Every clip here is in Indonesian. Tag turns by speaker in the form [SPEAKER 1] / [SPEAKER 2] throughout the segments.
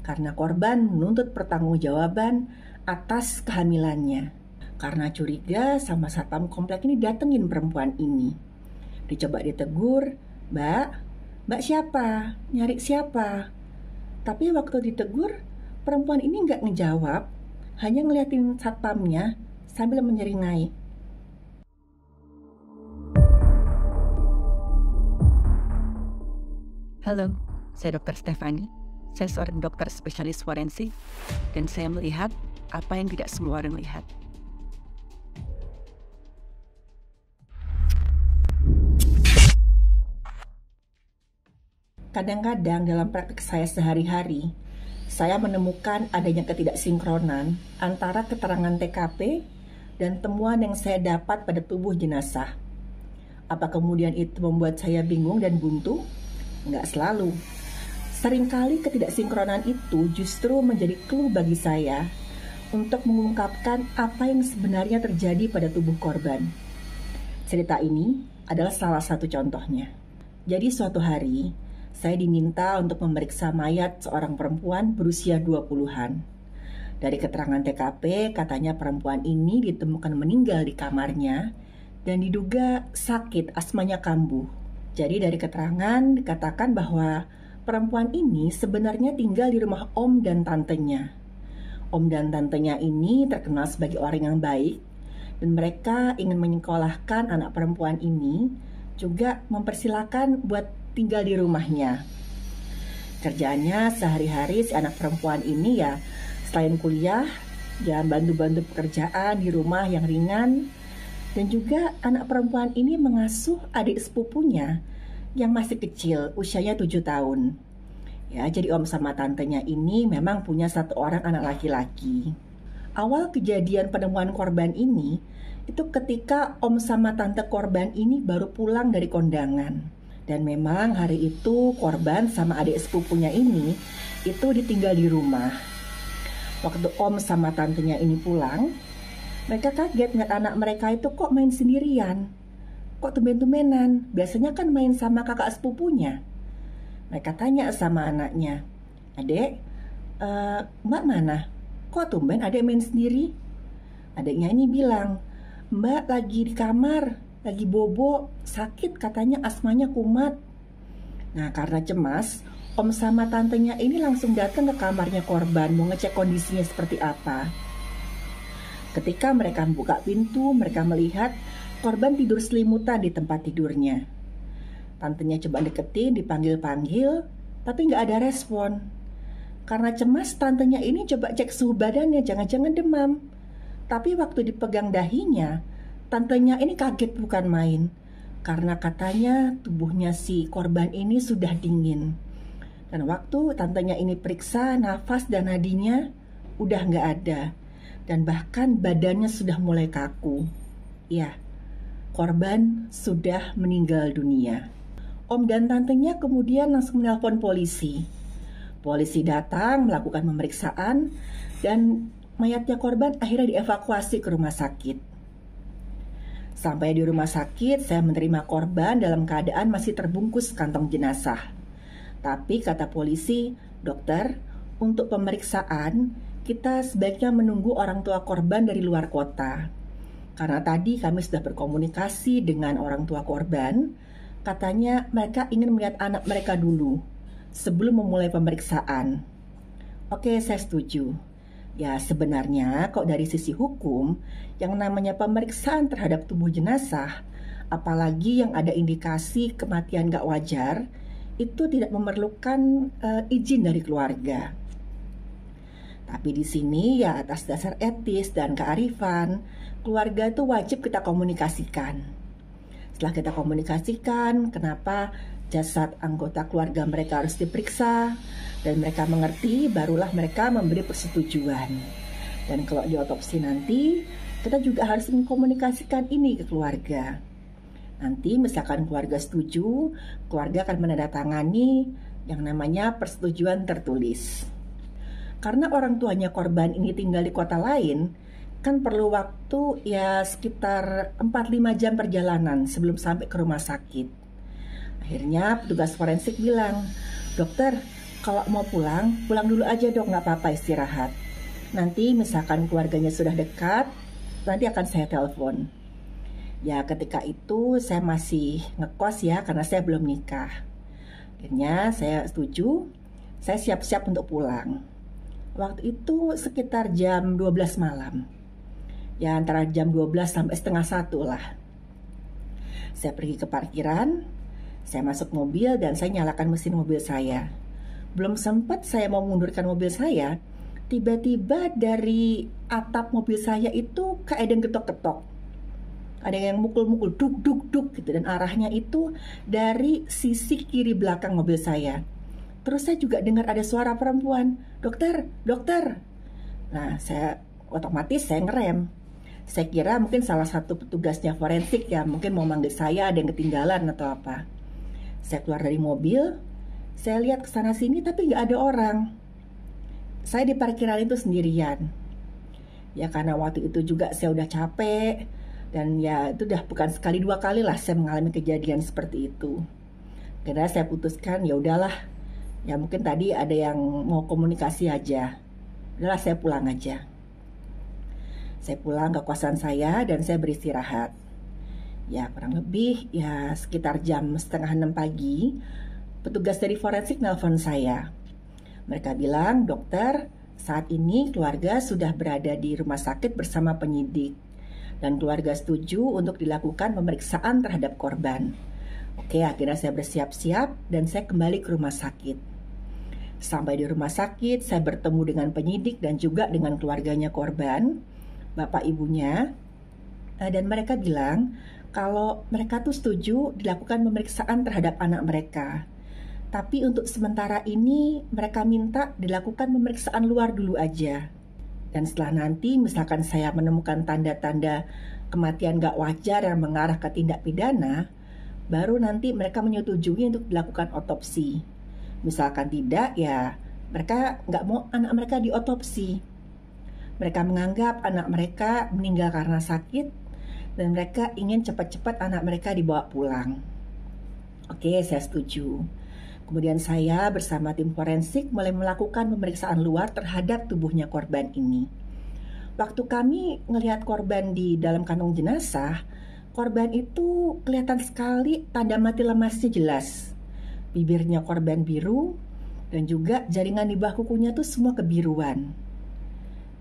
[SPEAKER 1] karena korban menuntut pertanggungjawaban atas kehamilannya. Karena curiga sama satpam komplek ini datengin perempuan ini. Dicoba ditegur, Mbak siapa? Nyari siapa? Tapi waktu ditegur, perempuan ini nggak ngejawab, hanya ngeliatin satpamnya sambil menyeringai.
[SPEAKER 2] Halo, saya Dr. Stefani. Saya seorang dokter spesialis forensik dan saya melihat apa yang tidak semua orang lihat.
[SPEAKER 1] Kadang-kadang dalam praktik saya sehari-hari, saya menemukan adanya ketidaksinkronan antara keterangan TKP dan temuan yang saya dapat pada tubuh jenazah. Apa kemudian itu membuat saya bingung dan buntu? Nggak selalu. Seringkali ketidaksinkronan itu justru menjadi clue bagi saya untuk mengungkapkan apa yang sebenarnya terjadi pada tubuh korban. Cerita ini adalah salah satu contohnya. Jadi suatu hari, saya diminta untuk memeriksa mayat seorang perempuan berusia 20-an. Dari keterangan TKP, katanya perempuan ini ditemukan meninggal di kamarnya dan diduga sakit, asmanya kambuh. Jadi dari keterangan dikatakan bahwa perempuan ini sebenarnya tinggal di rumah om dan tantenya. Om dan tantenya ini terkenal sebagai orang yang baik dan mereka ingin menyekolahkan anak perempuan ini, juga mempersilahkan buat tinggal di rumahnya. Kerjaannya sehari-hari si anak perempuan ini ya selain kuliah, dia bantu-bantu pekerjaan di rumah yang ringan. Dan juga anak perempuan ini mengasuh adik sepupunya yang masih kecil, usianya 7 tahun. Ya, jadi om sama tantenya ini memang punya satu orang anak laki-laki. Awal kejadian penemuan korban ini, itu ketika om sama tante korban ini baru pulang dari kondangan. Dan memang hari itu korban sama adik sepupunya ini, itu ditinggal di rumah. Waktu om sama tantenya ini pulang, mereka kaget ngeliat anak mereka itu kok main sendirian. Kok tumben-tumbenan, biasanya kan main sama kakak sepupunya. Mereka tanya sama anaknya, Adek, Mbak mana? Kok tumben adek main sendiri? Adeknya ini bilang, Mbak lagi di kamar, lagi bobo, sakit katanya asmanya kumat. Nah karena cemas, om sama tantenya ini langsung datang ke kamarnya korban mau ngecek kondisinya seperti apa. Ketika mereka buka pintu, mereka melihat korban tidur selimutan di tempat tidurnya. Tantenya coba deketin, dipanggil-panggil, tapi nggak ada respon. Karena cemas, tantenya ini coba cek suhu badannya, jangan-jangan demam. Tapi waktu dipegang dahinya, tantenya ini kaget bukan main. Karena katanya tubuhnya si korban ini sudah dingin. Dan waktu tantenya ini periksa nafas dan nadinya, udah nggak ada. Dan bahkan badannya sudah mulai kaku. Ya, korban sudah meninggal dunia. Om dan tantenya kemudian langsung menelpon polisi. Polisi datang melakukan pemeriksaan dan mayatnya korban akhirnya dievakuasi ke rumah sakit. Sampai di rumah sakit, saya menerima korban dalam keadaan masih terbungkus kantong jenazah. Tapi kata polisi, dokter, untuk pemeriksaan kita sebaiknya menunggu orang tua korban dari luar kota. Karena tadi kami sudah berkomunikasi dengan orang tua korban, katanya mereka ingin melihat anak mereka dulu sebelum memulai pemeriksaan. Oke, saya setuju. Ya sebenarnya kok dari sisi hukum, yang namanya pemeriksaan terhadap tubuh jenazah, apalagi yang ada indikasi kematian gak wajar, itu tidak memerlukan izin dari keluarga. Tapi di sini ya atas dasar etis dan kearifan, keluarga itu wajib kita komunikasikan. Setelah kita komunikasikan, kenapa jasad anggota keluarga mereka harus diperiksa, dan mereka mengerti, barulah mereka memberi persetujuan. Dan kalau di otopsi nanti, kita juga harus mengkomunikasikan ini ke keluarga. Nanti misalkan keluarga setuju, keluarga akan menandatangani yang namanya persetujuan tertulis. Karena orang tuanya korban ini tinggal di kota lain, kan perlu waktu ya sekitar 4-5 jam perjalanan sebelum sampai ke rumah sakit. Akhirnya petugas forensik bilang, dokter, kalau mau pulang, pulang dulu aja dok, nggak apa-apa istirahat. Nanti misalkan keluarganya sudah dekat, nanti akan saya telepon. Ya ketika itu saya masih ngekos ya, karena saya belum nikah. Akhirnya saya setuju, saya siap-siap untuk pulang. Waktu itu sekitar jam 12 malam. Ya antara jam 12 sampai setengah 1 lah. Saya pergi ke parkiran, saya masuk mobil dan saya nyalakan mesin mobil saya. Belum sempat saya mau mengundurkan mobil saya, tiba-tiba dari atap mobil saya itu kayak ada yang ketok-ketok. Ada yang mukul-mukul, duk duk duk gitu, dan arahnya itu dari sisi kiri belakang mobil saya. Terus saya juga dengar ada suara perempuan, dokter, dokter. Nah, otomatis saya ngerem. Saya kira mungkin salah satu petugasnya forensik ya, mungkin mau manggil saya, ada yang ketinggalan atau apa. Saya keluar dari mobil, saya lihat ke sana sini tapi nggak ada orang. Saya di parkiran itu sendirian. Ya karena waktu itu juga saya udah capek. Dan ya itu udah bukan sekali dua kali lah saya mengalami kejadian seperti itu. Karena saya putuskan ya udahlah, ya mungkin tadi ada yang mau komunikasi aja. Udahlah saya pulang aja. Saya pulang ke kosan saya dan saya beristirahat. Ya kurang lebih ya sekitar jam setengah 6 pagi, petugas dari forensik nelpon saya. Mereka bilang, dokter, saat ini keluarga sudah berada di rumah sakit bersama penyidik. Dan keluarga setuju untuk dilakukan pemeriksaan terhadap korban. Oke, akhirnya saya bersiap-siap dan saya kembali ke rumah sakit. Sampai di rumah sakit, saya bertemu dengan penyidik dan juga dengan keluarganya korban, bapak ibunya. Dan mereka bilang kalau mereka tuh setuju dilakukan pemeriksaan terhadap anak mereka. Tapi untuk sementara ini mereka minta dilakukan pemeriksaan luar dulu aja. Dan setelah nanti misalkan saya menemukan tanda-tanda kematian gak wajar yang mengarah ke tindak pidana, baru nanti mereka menyetujui untuk dilakukan otopsi. Misalkan tidak, ya mereka gak mau anak mereka diotopsi. Mereka menganggap anak mereka meninggal karena sakit dan mereka ingin cepat-cepat anak mereka dibawa pulang. Oke, saya setuju. Kemudian saya bersama tim forensik mulai melakukan pemeriksaan luar terhadap tubuhnya korban ini. Waktu kami melihat korban di dalam kantong jenazah, korban itu kelihatan sekali tanda mati lemasnya jelas. Bibirnya korban biru dan juga jaringan di bahu kukunya tuh semua kebiruan.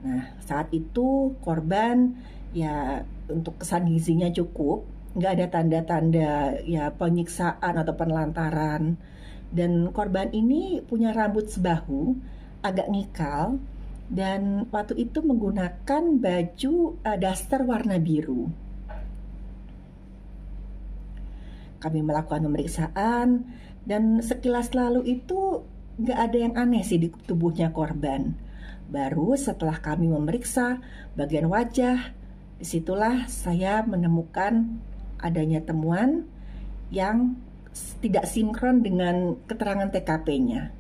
[SPEAKER 1] Nah, saat itu korban ya untuk kesan gizinya cukup, nggak ada tanda-tanda ya penyiksaan atau penelantaran. Dan korban ini punya rambut sebahu, agak ngikal, dan waktu itu menggunakan baju daster warna biru. Kami melakukan pemeriksaan, dan sekilas lalu itu nggak ada yang aneh sih di tubuhnya korban. Baru setelah kami memeriksa bagian wajah, disitulah saya menemukan adanya temuan yang tidak sinkron dengan keterangan TKP-nya.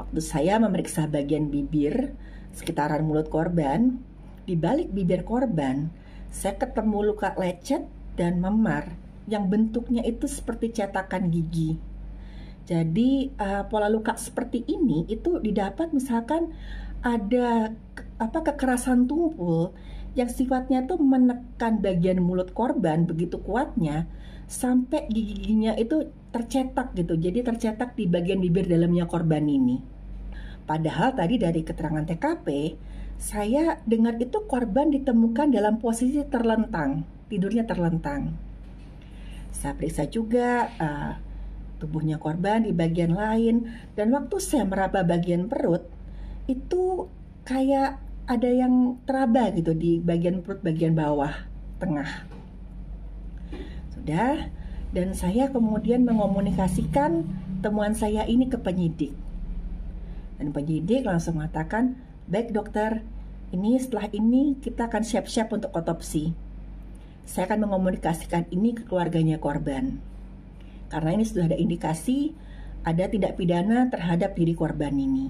[SPEAKER 1] Waktu saya memeriksa bagian bibir, sekitaran mulut korban, di balik bibir korban, saya ketemu luka lecet dan memar yang bentuknya itu seperti cetakan gigi. Jadi pola luka seperti ini itu didapat misalkan ada kekerasan tumpul yang sifatnya tuh menekan bagian mulut korban begitu kuatnya sampai giginya itu tercetak gitu. Jadi tercetak di bagian bibir dalamnya korban ini. Padahal tadi dari keterangan TKP, saya dengar itu korban ditemukan dalam posisi terlentang, tidurnya terlentang. Saya periksa juga tubuhnya korban di bagian lain, dan waktu saya meraba bagian perut, itu kayak ada yang teraba gitu di bagian perut bagian bawah tengah. Dan saya kemudian mengomunikasikan temuan saya ini ke penyidik. Dan penyidik langsung mengatakan, baik dokter, setelah ini kita akan siap-siap untuk otopsi. Saya akan mengomunikasikan ini ke keluarganya korban. Karena ini sudah ada indikasi ada tindak pidana terhadap diri korban ini.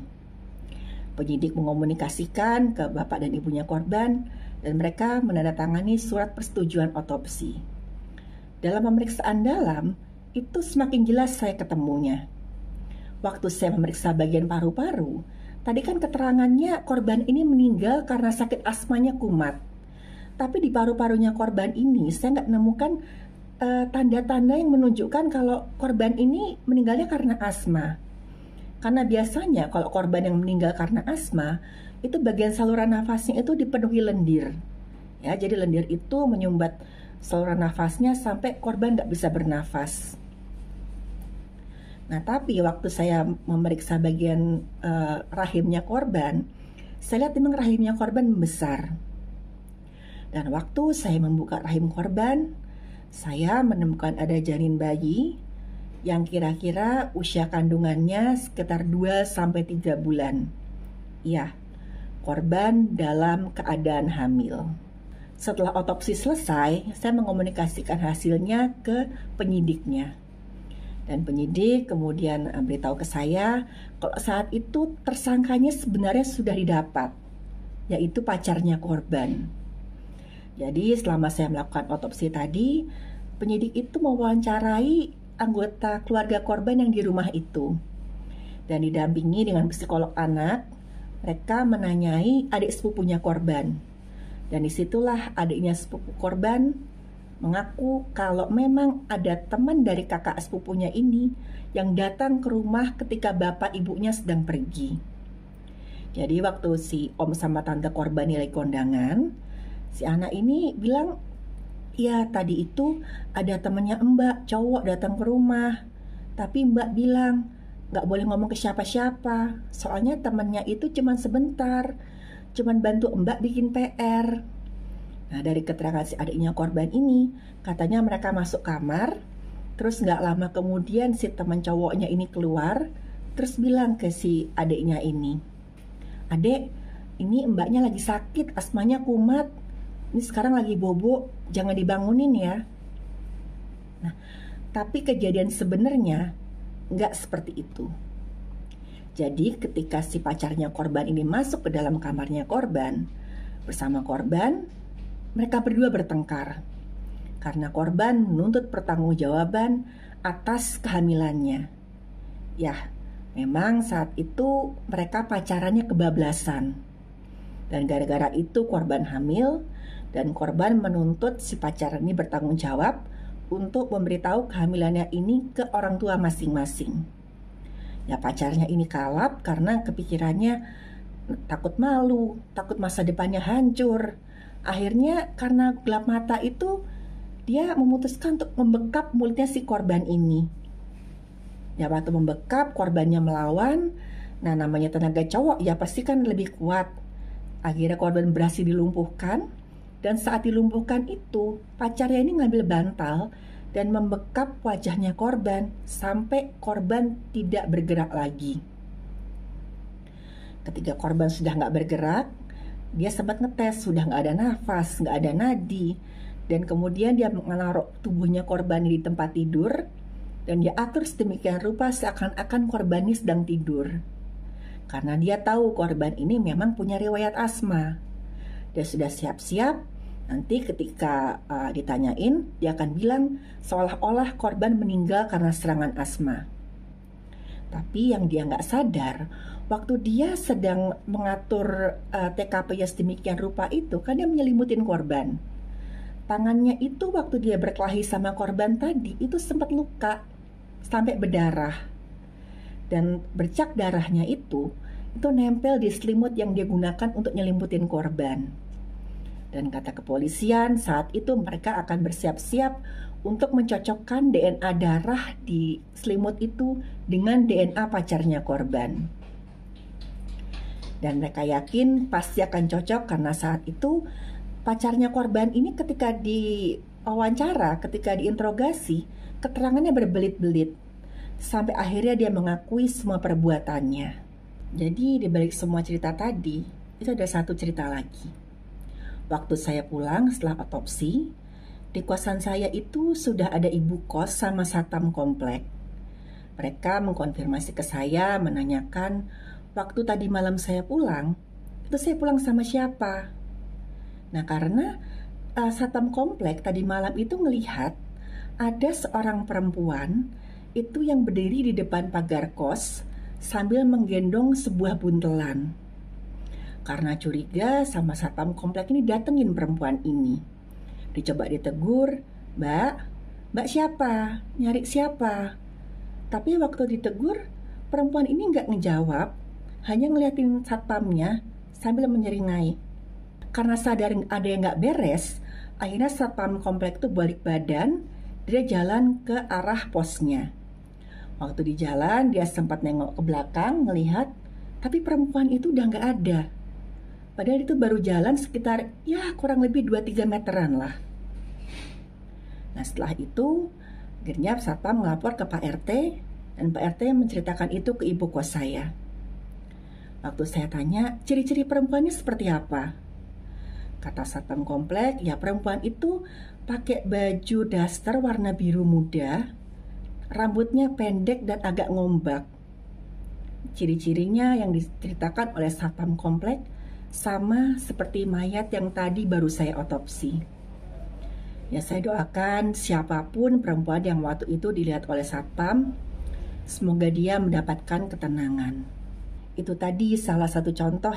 [SPEAKER 1] Penyidik mengomunikasikan ke bapak dan ibunya korban, dan mereka menandatangani surat persetujuan otopsi. Dalam pemeriksaan dalam, itu semakin jelas saya ketemunya. waktu saya memeriksa bagian paru-paru, tadi kan keterangannya korban ini meninggal karena sakit asmanya kumat. Tapi di paru-parunya korban ini saya nggak menemukan tanda-tanda yang menunjukkan kalau korban ini meninggalnya karena asma. Karena biasanya kalau korban yang meninggal karena asma, itu bagian saluran nafasnya itu dipenuhi lendir. Ya, jadi lendir itu menyumbat saluran nafasnya sampai korban nggak bisa bernafas. Nah, tapi waktu saya memeriksa bagian rahimnya korban, saya lihat memang rahimnya korban membesar. Dan waktu saya membuka rahim korban, saya menemukan ada janin bayi yang kira-kira usia kandungannya sekitar 2-3 bulan. Ya, korban dalam keadaan hamil. Setelah otopsi selesai, saya mengomunikasikan hasilnya ke penyidiknya. Dan penyidik kemudian beritahu ke saya kalau saat itu tersangkanya sebenarnya sudah didapat, yaitu pacarnya korban. Jadi selama saya melakukan otopsi tadi, penyidik itu mewawancarai anggota keluarga korban yang di rumah itu. Dan didampingi dengan psikolog anak, mereka menanyai adik sepupunya korban. Dan disitulah adiknya sepupu korban mengaku kalau memang ada teman dari kakak sepupunya ini yang datang ke rumah ketika bapak ibunya sedang pergi. Jadi waktu si om sama tante korban nilai kondangan, si anak ini bilang, ya tadi itu ada temannya Mbak cowok datang ke rumah. Tapi Mbak bilang gak boleh ngomong ke siapa-siapa. Soalnya temannya itu cuman sebentar, cuman bantu Mbak bikin PR. Nah, dari keterangan si adiknya korban ini, katanya mereka masuk kamar, terus gak lama kemudian si teman cowoknya ini keluar, terus bilang ke si adiknya ini, "Adek, ini Mbaknya lagi sakit, asmanya kumat. Ini sekarang lagi bobo, jangan dibangunin ya." Nah, tapi kejadian sebenarnya nggak seperti itu. Jadi ketika si pacarnya korban ini masuk ke dalam kamarnya korban, bersama korban, mereka berdua bertengkar. Karena korban menuntut pertanggungjawaban atas kehamilannya. Ya, memang saat itu mereka pacarannya kebablasan. Dan gara-gara itu korban hamil, dan korban menuntut si pacar ini bertanggung jawab untuk memberitahu kehamilannya ini ke orang tua masing-masing. Ya, pacarnya ini kalap karena kepikirannya takut malu, takut masa depannya hancur. Akhirnya karena gelap mata itu, dia memutuskan untuk membekap mulutnya si korban ini. Ya, waktu membekap, korbannya melawan. Nah, namanya tenaga cowok ya pasti kan lebih kuat. Akhirnya korban berhasil dilumpuhkan. Dan saat dilumpuhkan itu, pacarnya ini ngambil bantal dan membekap wajahnya korban sampai korban tidak bergerak lagi. Ketika korban sudah nggak bergerak, dia sempat ngetes, sudah nggak ada nafas, nggak ada nadi. Dan kemudian dia menaruh tubuhnya korban di tempat tidur, dan dia atur sedemikian rupa seakan-akan korban ini sedang tidur. Karena dia tahu korban ini memang punya riwayat asma. Dia sudah siap-siap, nanti ketika ditanyain, dia akan bilang seolah-olah korban meninggal karena serangan asma. Tapi yang dia nggak sadar, waktu dia sedang mengatur TKP-nya sedemikian rupa itu, kan dia menyelimutin korban. Tangannya itu waktu dia berkelahi sama korban tadi, itu sempat luka, sampai berdarah. Dan bercak darahnya itu nempel di selimut yang dia gunakan untuk nyelimutin korban. Dan kata kepolisian, saat itu mereka akan bersiap-siap untuk mencocokkan DNA darah di selimut itu dengan DNA pacarnya korban. Dan mereka yakin pasti akan cocok karena saat itu pacarnya korban ini ketika diwawancara, ketika diinterogasi, keterangannya berbelit-belit. Sampai akhirnya dia mengakui semua perbuatannya. Jadi di balik semua cerita tadi, itu ada satu cerita lagi. Waktu saya pulang setelah otopsi, di kosan saya itu sudah ada ibu kos sama satpam komplek. Mereka mengkonfirmasi ke saya, menanyakan, waktu tadi malam saya pulang, itu saya pulang sama siapa? Nah, karena satpam komplek tadi malam itu melihat ada seorang perempuan itu yang berdiri di depan pagar kos sambil menggendong sebuah buntelan. Karena curiga sama satpam komplek ini datengin perempuan ini. Dicoba ditegur, Mbak siapa? Nyari siapa? Tapi waktu ditegur, perempuan ini nggak ngejawab, hanya ngeliatin satpamnya sambil menyeringai. Karena sadar ada yang nggak beres, akhirnya satpam komplek itu balik badan, dia jalan ke arah posnya. Waktu di jalan, dia sempat nengok ke belakang, ngelihat, tapi perempuan itu udah nggak ada. Padahal itu baru jalan sekitar kurang lebih 2-3 meteran lah. Nah setelah itu, akhirnya satpam melapor ke Pak RT, dan Pak RT menceritakan itu ke ibu kos saya. Waktu saya tanya, ciri-ciri perempuannya seperti apa? Kata satpam komplek, perempuan itu pakai baju daster warna biru muda, rambutnya pendek dan agak ngombak. Ciri-cirinya yang diceritakan oleh satpam komplek sama seperti mayat yang tadi baru saya otopsi. Saya doakan siapapun perempuan yang waktu itu dilihat oleh satpam, semoga dia mendapatkan ketenangan. Itu tadi salah satu contoh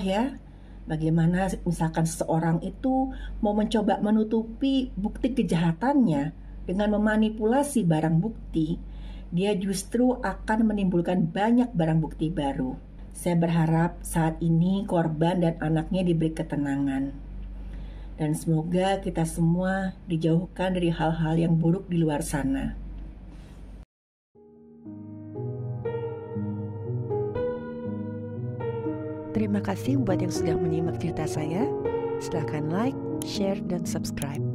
[SPEAKER 1] bagaimana misalkan seseorang itu mau mencoba menutupi bukti kejahatannya dengan memanipulasi barang bukti, dia justru akan menimbulkan banyak barang bukti baru. Saya berharap saat ini korban dan anaknya diberi ketenangan. Dan semoga kita semua dijauhkan dari hal-hal yang buruk di luar sana.
[SPEAKER 2] Terima kasih buat yang sudah menyimak cerita saya. Silahkan like, share, dan subscribe.